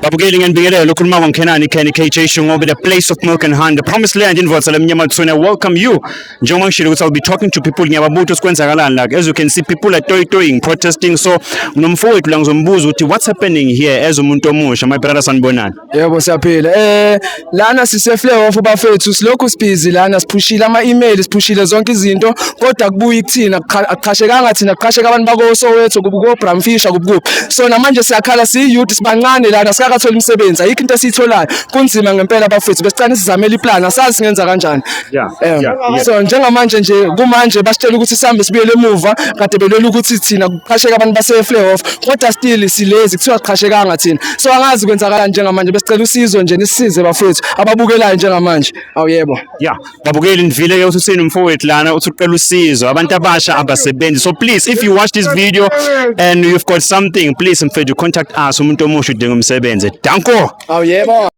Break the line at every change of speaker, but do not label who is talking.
Babukeli ngenibingelelo ukhuluma ngoNkenani Kenny KJ Shungobe, the place of milk and honey, the promised land in Votsala Mnyamatsune. Welcome you. Njengoba ngishilo ukuthi I'll be talking to people ngiyababutha sikwenzakalani la. As you can see, people are toying, protesting. So nomfowethu la ngizombuza ukuthi what's happening here as umuntu omusha, my brother sanibonani.
Yebo siyaphila. Lana siseflare of bafethu silokhu sibhizi lana siphushile ama-email siphushile zonke izinto kodwa kubuya kuthina akuqhashekanga thina kuqhasheka abantu bako Soweto kubuko Bramfisher kubukuphi. So namanje siyakhala si-youth sibancane lana sikakathola imisebenzi ayikho into esiyitholayo kunzima ngempela bafethu besicane sizamela iplan asazi singenza kanjani. So njengamanje nje kumanje basitshela ukuthi sihambe sibuyele emuva kade belele ukuthi thina kuqhasheka abantu base-flare off kodwa still silezi kuthiwa siqhashekanga thina. So angazi kwenzakalani njengamanje besicela usizo nje nisisize bafethu ababukelayo njengamanje. Awuyebo.
Babukeli nivile ke ukuthi usini umfowethu lana uthi uqela usizo abantu abasha abasebenzi. So please, if you watch this video and you've got something, please mfethu contact us umuntu omusha udinga umsebenzi. Danko.
Awuyebo.